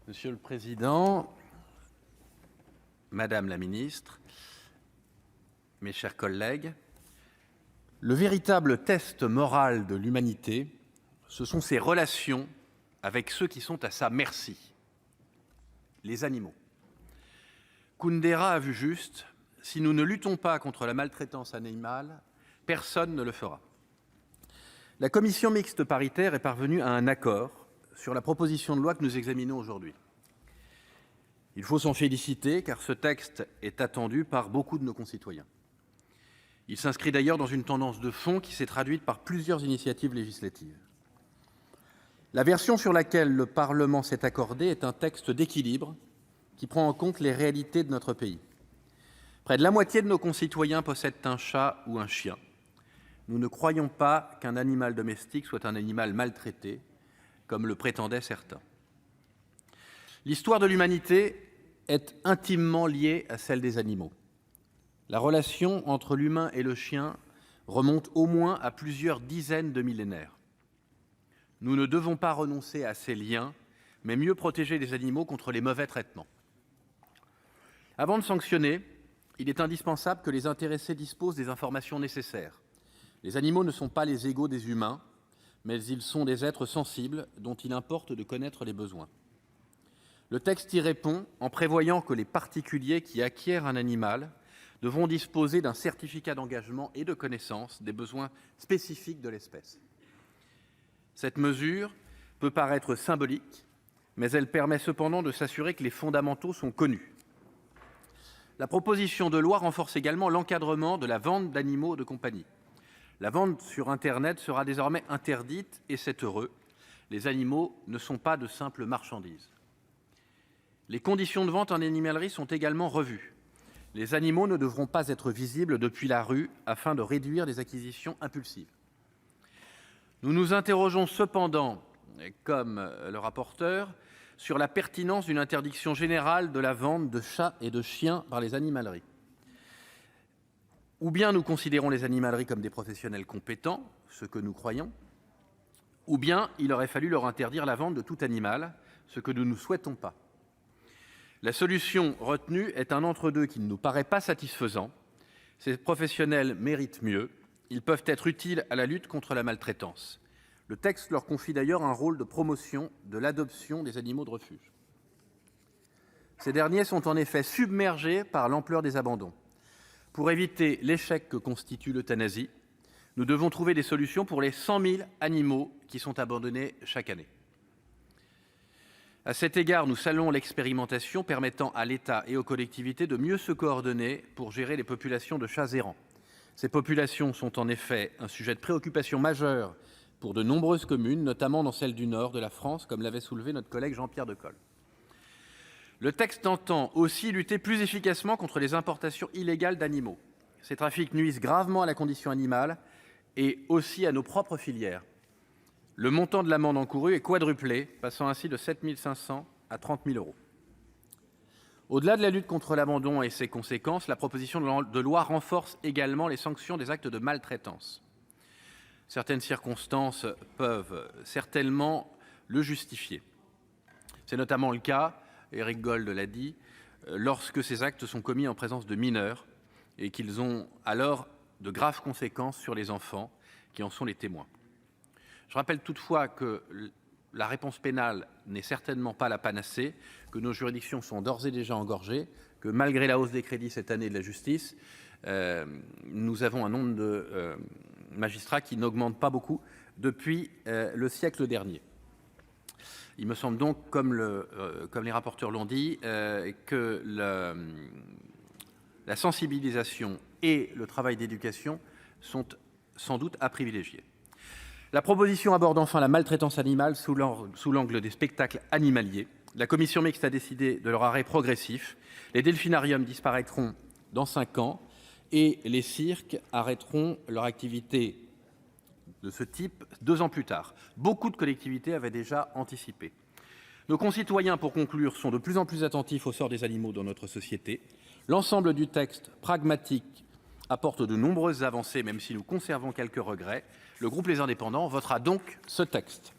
Monsieur le Président, Madame la Ministre, mes chers collègues, le véritable test moral de l'humanité, ce sont ses relations avec ceux qui sont à sa merci, les animaux. Kundera a vu juste, si nous ne luttons pas contre la maltraitance animale, personne ne le fera. La commission mixte paritaire est parvenue à un accord sur la proposition de loi que nous examinons aujourd'hui. Il faut s'en féliciter car ce texte est attendu par beaucoup de nos concitoyens. Il s'inscrit d'ailleurs dans une tendance de fond qui s'est traduite par plusieurs initiatives législatives. La version sur laquelle le Parlement s'est accordé est un texte d'équilibre qui prend en compte les réalités de notre pays. Près de la moitié de nos concitoyens possèdent un chat ou un chien. Nous ne croyons pas qu'un animal domestique soit un animal maltraité, comme le prétendaient certains. L'histoire de l'humanité est intimement liée à celle des animaux. La relation entre l'humain et le chien remonte au moins à plusieurs dizaines de millénaires. Nous ne devons pas renoncer à ces liens, mais mieux protéger les animaux contre les mauvais traitements. Avant de sanctionner, il est indispensable que les intéressés disposent des informations nécessaires. Les animaux ne sont pas les égaux des humains, mais ils sont des êtres sensibles dont il importe de connaître les besoins. Le texte y répond en prévoyant que les particuliers qui acquièrent un animal devront disposer d'un certificat d'engagement et de connaissance des besoins spécifiques de l'espèce. Cette mesure peut paraître symbolique, mais elle permet cependant de s'assurer que les fondamentaux sont connus. La proposition de loi renforce également l'encadrement de la vente d'animaux de compagnie. La vente sur Internet sera désormais interdite et c'est heureux. Les animaux ne sont pas de simples marchandises. Les conditions de vente en animalerie sont également revues. Les animaux ne devront pas être visibles depuis la rue afin de réduire les acquisitions impulsives. Nous nous interrogeons cependant, comme le rapporteur, sur la pertinence d'une interdiction générale de la vente de chats et de chiens par les animaleries. Ou bien nous considérons les animaleries comme des professionnels compétents, ce que nous croyons, ou bien il aurait fallu leur interdire la vente de tout animal, ce que nous ne souhaitons pas. La solution retenue est un entre-deux qui ne nous paraît pas satisfaisant. Ces professionnels méritent mieux. Ils peuvent être utiles à la lutte contre la maltraitance. Le texte leur confie d'ailleurs un rôle de promotion de l'adoption des animaux de refuge. Ces derniers sont en effet submergés par l'ampleur des abandons. Pour éviter l'échec que constitue l'euthanasie, nous devons trouver des solutions pour les 100 000 animaux qui sont abandonnés chaque année. À cet égard, nous saluons l'expérimentation permettant à l'État et aux collectivités de mieux se coordonner pour gérer les populations de chats errants. Ces populations sont en effet un sujet de préoccupation majeur pour de nombreuses communes, notamment dans celles du nord de la France, comme l'avait soulevé notre collègue Jean-Pierre Decool. Le texte entend aussi lutter plus efficacement contre les importations illégales d'animaux. Ces trafics nuisent gravement à la condition animale et aussi à nos propres filières. Le montant de l'amende encourue est quadruplé, passant ainsi de 7 500 à 30 000 €. Au-delà de la lutte contre l'abandon et ses conséquences, la proposition de loi renforce également les sanctions des actes de maltraitance. Certaines circonstances peuvent certainement le justifier. C'est notamment le cas, Éric Gold l'a dit, lorsque ces actes sont commis en présence de mineurs et qu'ils ont alors de graves conséquences sur les enfants qui en sont les témoins. Je rappelle toutefois que la réponse pénale n'est certainement pas la panacée, que nos juridictions sont d'ores et déjà engorgées, que malgré la hausse des crédits cette année de la justice, nous avons un nombre de magistrats qui n'augmente pas beaucoup depuis le siècle dernier. Il me semble donc, comme les rapporteurs l'ont dit, que la sensibilisation et le travail d'éducation sont sans doute à privilégier. La proposition aborde enfin la maltraitance animale sous l'angle des spectacles animaliers. La commission mixte a décidé de leur arrêt progressif. Les delphinariums disparaîtront dans 5 ans et les cirques arrêteront leur activité de ce type 2 ans plus tard. Beaucoup de collectivités avaient déjà anticipé. Nos concitoyens, pour conclure, sont de plus en plus attentifs au sort des animaux dans notre société. L'ensemble du texte pragmatique apporte de nombreuses avancées, même si nous conservons quelques regrets. Le groupe Les Indépendants votera donc ce texte.